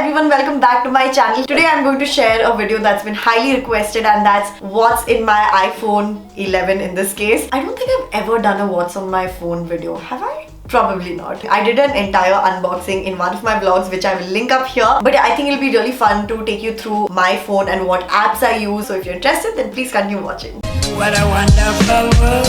everyone, welcome back to my channel. Today I'm going to share a video that's been highly requested, and that's what's in my iPhone 11 in this case. I don't think I've ever done a what's on my phone video, have I? Probably not. I did an entire unboxing in one of my vlogs which I will link up here, but I think it'll be really fun to take you through my phone and what apps I use. So if you're interested, then please continue watching. What a wonderful world.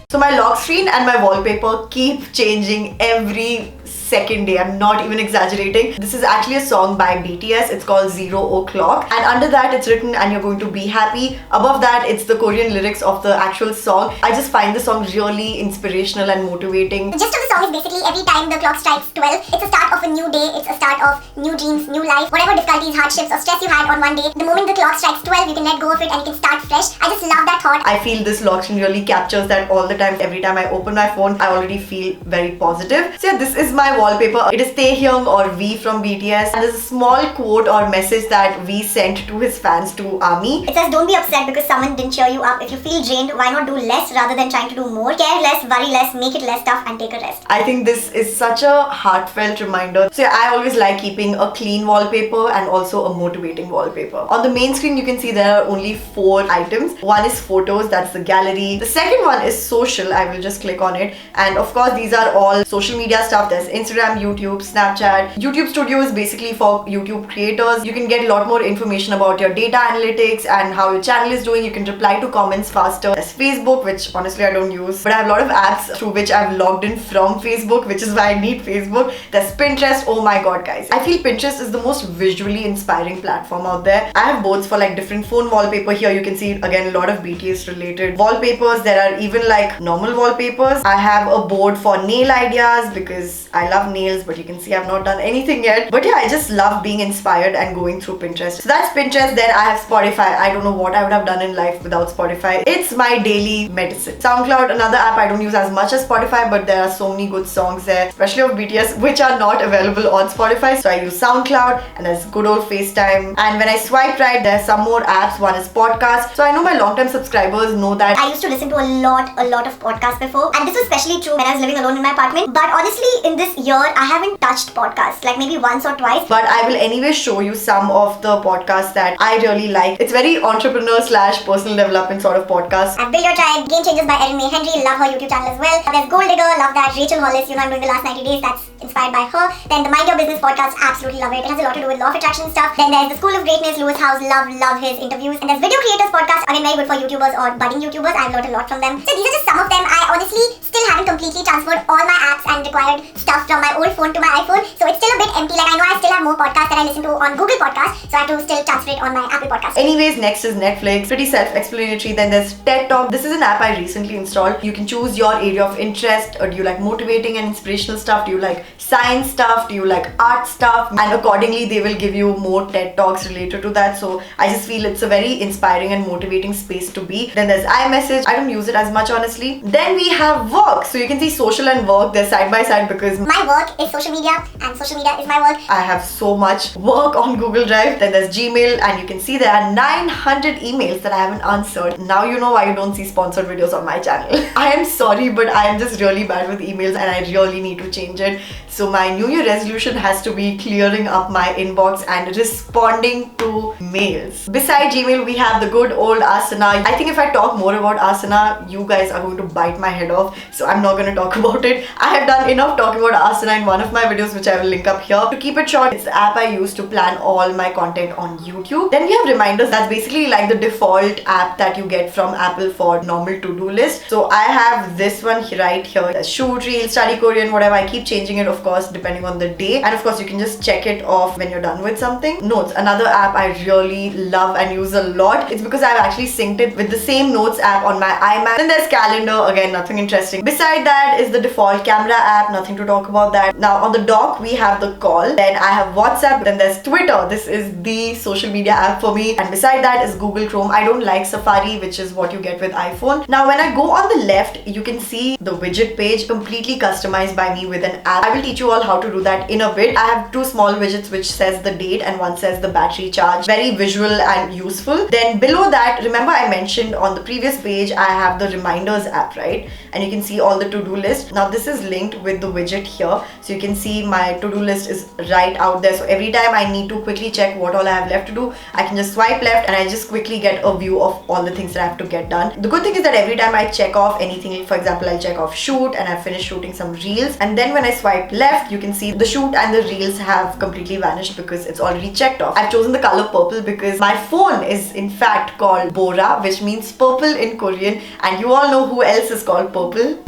So my lock screen and my wallpaper keep changing every second day. I'm not even exaggerating. This is actually a song by BTS. It's called 0 O'Clock, and under that it's written "and you're going to be happy." Above that it's the Korean lyrics of the actual song. I just find the song really inspirational and motivating. The gist of the song is basically every time the clock strikes 12, it's a start of a new day, it's a start of new dreams, new life. Whatever difficulties, hardships or stress you had on one day, the moment the clock strikes 12, you can let go of it and you can start fresh. I just love that thought. I feel this lock screen really captures that all the time. Every time I open my phone, I already feel very positive. So yeah, this is my wallpaper. It is Taehyung or V from BTS, and there's a small quote or message that V sent to his fans, to ARMY. It says, don't be upset because someone didn't cheer you up. If you feel drained, why not do less rather than trying to do more? Care less, worry less, make it less tough and take a rest. I think this is such a heartfelt reminder. So yeah, I always like keeping a clean wallpaper and also a motivating wallpaper. On the main screen you can see there are only 4 items. One is photos, that's the gallery. The second one is social. I will just click on it, and of course these are all social media stuff. There's Instagram, YouTube, Snapchat. YouTube Studio is basically for YouTube creators. You can get a lot more information about your data analytics and how your channel is doing. You can reply to comments faster. There's Facebook, which honestly I don't use, but I have a lot of apps through which I've logged in from Facebook, which is why I need Facebook. There's Pinterest. Oh my god guys, I feel Pinterest is the most visually inspiring platform out there. I have boards for like different phone wallpaper. Here you can see again a lot of BTS related wallpapers. There are even like normal wallpapers. I have a board for nail ideas because I love nails, but you can see I've not done anything yet. But yeah, I just love being inspired and going through Pinterest. So that's Pinterest. Then I have Spotify. I don't know what I would have done in life without Spotify. It's my daily medicine. SoundCloud, another app I don't use as much as Spotify, but there are so many good songs there, especially of BTS, which are not available on Spotify. So I use SoundCloud, and there's good old FaceTime. And when I swipe right, there's some more apps. One is podcast. So I know my long-term subscribers know that I used to listen to a lot of podcasts before, and this was especially true when I was living alone in my apartment. But honestly, in this year, I haven't touched podcasts, like maybe once or twice. But I will anyway show you some of the podcasts that I really like. It's very entrepreneur / personal development sort of podcast. And Build Your Tribe, Game Changers by Erin May Henry, love her YouTube channel as well. There's Gold Digger, love that. Rachel Hollis, I'm doing the last 90 days, that's inspired by her. Then the Mind Your Business podcast, absolutely love it. It has a lot to do with law of attraction stuff. Then there's the School of Greatness, Lewis House, love his interviews. And there's Video Creators podcast, again very good for YouTubers or budding YouTubers. I've learned a lot from them. So these are just some of them. I honestly still haven't completely transferred all my apps and required stuff from my old phone to my iPhone. So it's still a bit empty. Like I know I still have more podcasts that I listen to on Google Podcasts, so I have to still transfer it on my Apple Podcasts. Anyways, next is Netflix, pretty self-explanatory. Then there's TED Talk. This is an app I recently installed. You can choose your area of interest. Or do you like motivating and inspirational stuff? Do you like science stuff? Do you like art stuff? And accordingly, they will give you more TED Talks related to that. So I just feel it's a very inspiring and motivating space to be. Then there's iMessage. I don't use it as much honestly. Then we have work. So you can see social and work, they're side by side because my work is social media and social media is my work. I have so much work on Google Drive. Then there's Gmail, and you can see there are 900 emails that I haven't answered. Now you know why you don't see sponsored videos on my channel. I am sorry, but I am just really bad with emails and I really need to change it. So my New Year resolution has to be clearing up my inbox and responding to mails. Beside Gmail, we have the good old Asana. I think if I talk more about Asana, you guys are going to bite my head off. So I'm not going to talk about it. I have done enough talking about Asana in one of my videos, which I will link up here. To keep it short, it's the app I use to plan all my content on YouTube. Then we have reminders. That's basically like the default app that you get from Apple for normal to-do list. So I have this one right here. There's shoot, reel, study Korean, whatever. I keep changing it, of course, depending on the day. And of course, you can just check it off when you're done with something. Notes, another app I really love and use a lot. It's because I've actually synced it with the same Notes app on my iMac. Then there's Calendar, again, nothing interesting. Beside that is the default camera app, nothing to talk about that. Now on the dock, we have the call. Then I have WhatsApp. Then there's Twitter. This is the social media app for me. And beside that is Google Chrome. I don't like Safari, which is what you get with iPhone. Now when I go on the left, you can see the widget page completely customized by me with an app. I will teach you all how to do that in a bit. I have 2 small widgets which says the date and one says the battery charge. Very visual and useful. Then below that, remember I mentioned on the previous page, I have the reminders app, right? and you can see all the to-do list. Now this is linked with the widget here, so you can see my to-do list is right out there. So every time I need to quickly check what all I have left to do, I can just swipe left and I just quickly get a view of all the things that I have to get done. The good thing is that every time I check off anything, for example, I'll check off shoot and I've finished shooting some reels, and then when I swipe left, you can see the shoot and the reels have completely vanished because it's already checked off. I've chosen the color purple because my phone is in fact called Bora, which means purple in Korean, and you all know who else is called purple.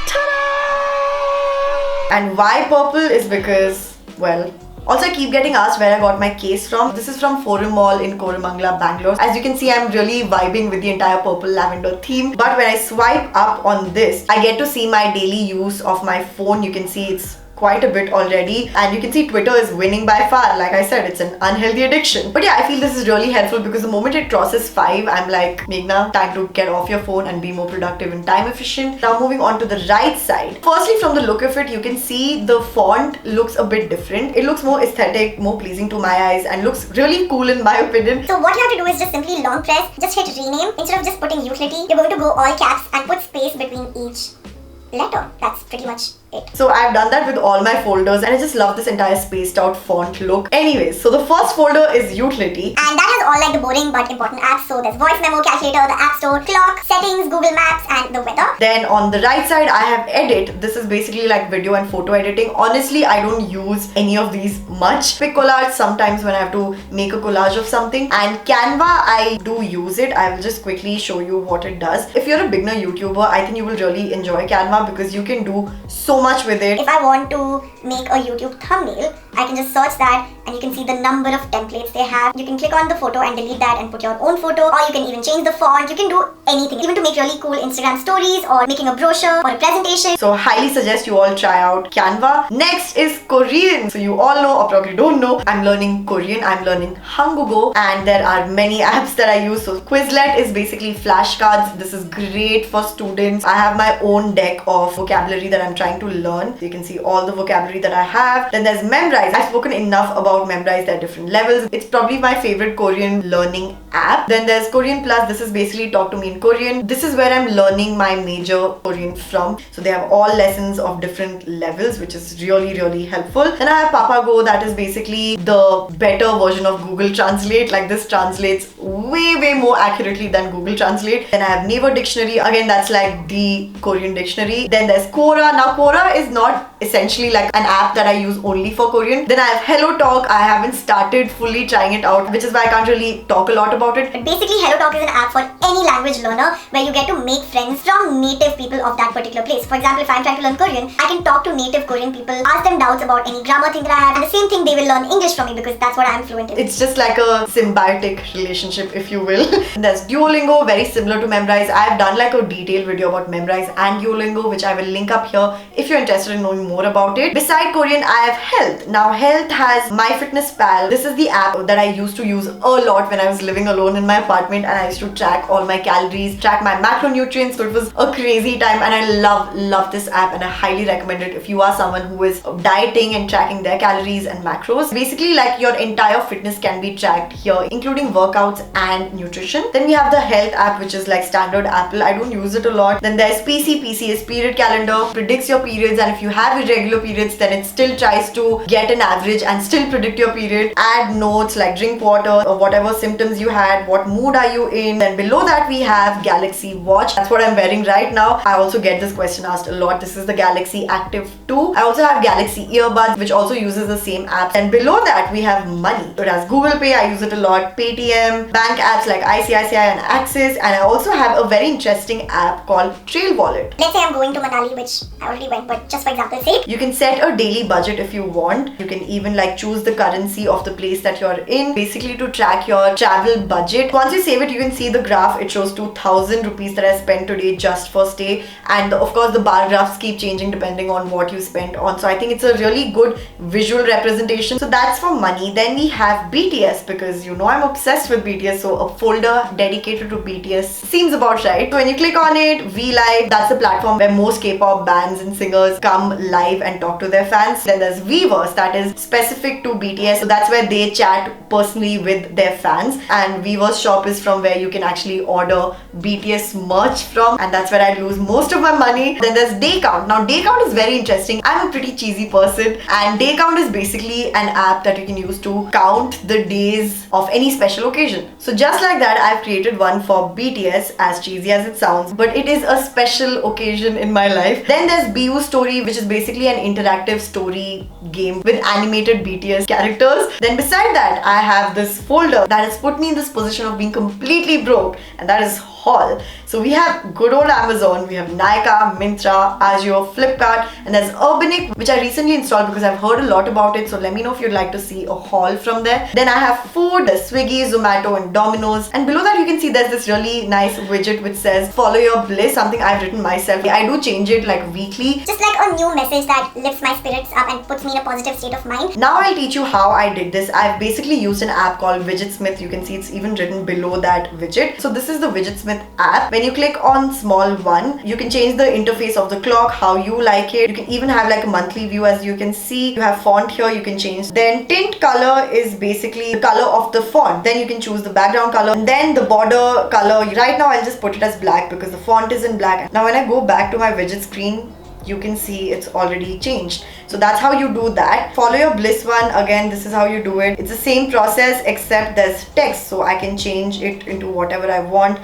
Ta-da! And why purple is because, well, also I keep getting asked where I got my case from. This is from Forum Mall in Koramangala, Bangalore. As you can see, I'm really vibing with the entire purple lavender theme. But when I swipe up on this, I get to see my daily use of my phone. You can see it's quite a bit already, and you can see Twitter is winning by far. Like I said, it's an unhealthy addiction. But yeah, I feel this is really helpful because the moment it crosses 5, I'm like, Meghna, time to get off your phone and be more productive and time efficient. Now moving on to the right side. Firstly, from the look of it, you can see the font looks a bit different. It looks more aesthetic, more pleasing to my eyes, and looks really cool in my opinion. So what you have to do is just simply long press, just hit rename. Instead of just putting utility, you're going to go all caps and put space between each letter. That's pretty much it. So I've done that with all my folders, and I just love this entire spaced out font look. Anyways, so the first folder is utility, and that has all like the boring but important apps. So there's voice memo, calculator, the app store, clock, settings, Google Maps, and the weather. Then on the right side I have edit. This is basically like video and photo editing. Honestly, I don't use any of these much. Quick collage sometimes when I have to make a collage of something, and Canva I do use it. I will just quickly show you what it does. If you're a beginner YouTuber, I think you will really enjoy Canva because you can do so much with it. If I want to make a YouTube thumbnail, I can just search that and you can see the number of templates they have. You can click on the photo and delete that and put your own photo, or you can even change the font. You can do anything, even to make really cool Instagram stories or making a brochure or a presentation. So highly suggest you all try out Canva. Next is Korean. So you all know or probably don't know, I'm learning Korean. I'm learning Hangugo, and there are many apps that I use. So Quizlet is basically flashcards. This is great for students. I have my own deck of vocabulary that I'm trying to learn. So you can see all the vocabulary that I have. Then there's Memrise. I've spoken enough about Memrise. There are different levels. It's probably my favorite Korean learning app. Then there's Korean Plus. This is basically Talk to Me in Korean. This is where I'm learning my major Korean from. So they have all lessons of different levels, which is really helpful. Then I have Papago. That is basically the better version of Google Translate. Like this translates way more accurately than Google Translate. Then I have Naver Dictionary. Again, that's like the Korean dictionary. Then there's Quora. Now Quora is not essentially like an app that I use only for Korean. Then I have Hello Talk. I haven't started fully trying it out, which is why I can't really talk a lot about it. But basically, Hello Talk is an app for any language learner where you get to make friends from native people of that particular place. For example, if I'm trying to learn Korean, I can talk to native Korean people, ask them doubts about any grammar thing that I have, and the same thing, they will learn English from me because that's what I'm fluent in. It's just like a symbiotic relationship, if you will. There's Duolingo, very similar to Memrise. I've done like a detailed video about Memrise and Duolingo, which I will link up here if you're interested in knowing more about it. Beside Korean, I have Health. Now Health has MyFitnessPal. This is the app that I used to use a lot when I was living alone in my apartment, and I used to track all my calories, track my macronutrients. So it was a crazy time, and I love this app, and I highly recommend it if you are someone who is dieting and tracking their calories and macros. Basically, like your entire fitness can be tracked here, including workouts and nutrition. Then we have the Health app, which is like standard Apple. I don't use it a lot. Then there's PC. PC is period calendar, predicts your periods, and if you have irregular periods, then it still tries to get an average and still predict your period. Add notes like drink water or whatever symptoms you had, what mood are you in. Then below that we have Galaxy Watch. That's what I'm wearing right now. I also get this question asked a lot. This is the Galaxy Active 2. I also have Galaxy Earbuds, which also uses the same app. And below that we have money. So it has Google Pay. I use it a lot. Paytm, bank apps like ICICI and Axis. And I also have a very interesting app called Trail Wallet. Let's say I'm going to Manali, which I already went, but just for example's sake. You can set a daily budget if you want. You can even like choose the currency of the place that you're in, basically to track your travel budget. Once you save it, you can see the graph. It shows 2,000 rupees that I spent today just for stay, and of course the bar graphs keep changing depending on what you spent on. So I think it's a really good visual representation. So that's for money. Then we have BTS, because you know I'm obsessed with BTS, so a folder dedicated to BTS seems about right. So when you click on it, VLive, that's the platform where most K-pop bands and singers come live and talk to their fans. Then there's Weverse, that is specific to BTS, so that's where they chat personally with their fans. And Weverse shop is from where you can actually order BTS merch from, and that's where I lose most of my money. Then there's Day Count. Now Day Count is very interesting. I'm a pretty cheesy person, and Day Count is basically an app that you can use to count the days of any special occasion. So just like that, I've created one for BTS, as cheesy as it sounds, but it is a special occasion in my life. Then there's BU Story, which is basically an interactive story game with animated BTS characters. Then beside that, I have this folder that has put me in this position of being completely broke, and that is haul. So we have good old Amazon, we have Nykaa, Myntra, Ajio, Flipkart, and there's Urbanic, which I recently installed because I've heard a lot about it. So let me know if you'd like to see a haul from there. Then I have food, there's Swiggy, Zomato, and Domino's. And below that you can see there's this really nice widget which says follow your bliss, something I've written myself. I do change it like weekly. Just like a new message that lifts my spirits up and puts me in a positive state of mind. Now I'll teach you how I did this. I've basically used an app called Widgetsmith. You can see it's even written below that widget. So this is the Widgetsmith app. When you click on small one, you can change the interface of the clock, how you like it. You can even have like a monthly view, as you can see. You have font here, you can change. Then tint color is basically the color of the font. Then you can choose the background color. And then the border color. Right now I'll just put it as black because the font is in black. Now when I go back to my widget screen, you can see it's already changed. So that's how you do that. Follow your bliss one. Again, this is how you do it. It's the same process except there's text, so I can change it into whatever I want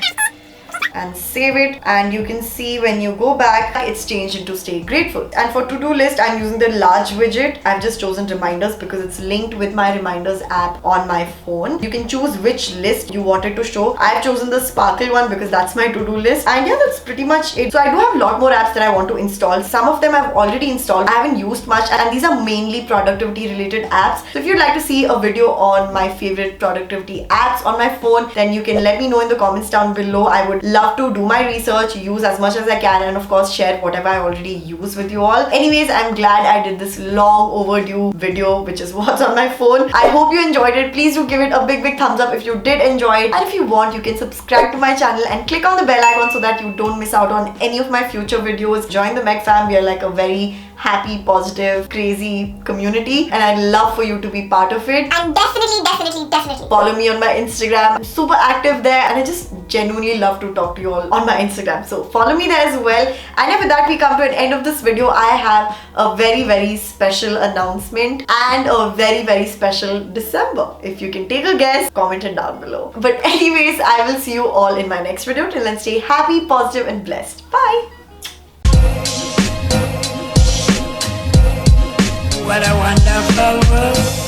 and save it, and you can see when you go back it's changed into stay grateful. And for to-do list, I'm using the large widget. I've just chosen reminders because it's linked with my reminders app on my phone. You can choose which list you wanted to show. I've chosen the sparkle one because that's my to-do list, and yeah, that's pretty much it. So I do have a lot more apps that I want to install. Some of them I've already installed, I haven't used much, and these are mainly productivity related apps. So if you'd like to see a video on my favorite productivity apps on my phone, then you can let me know in the comments down below. I would love to do my research, use as much as I can, and of course share whatever I already use with you all. Anyways, I'm glad I did this long overdue video, which is what's on my phone. I hope you enjoyed it. Please do give it a big thumbs up if you did enjoy it, and if you want, you can subscribe to my channel and click on the bell icon so that you don't miss out on any of my future videos. Join the Meg fam. We are like a very happy, positive, crazy community, and I'd love for you to be part of it. And definitely follow me on my Instagram. I'm super active there, and I just genuinely love to talk to you all on my Instagram, so follow me there as well. And yeah, with that we come to an end of this video. I have a very special announcement and a very special December. If you can take a guess, comment it down below. But anyways, I will see you all in my next video. Till then, stay happy, positive, and blessed. Bye. What a wonderful world.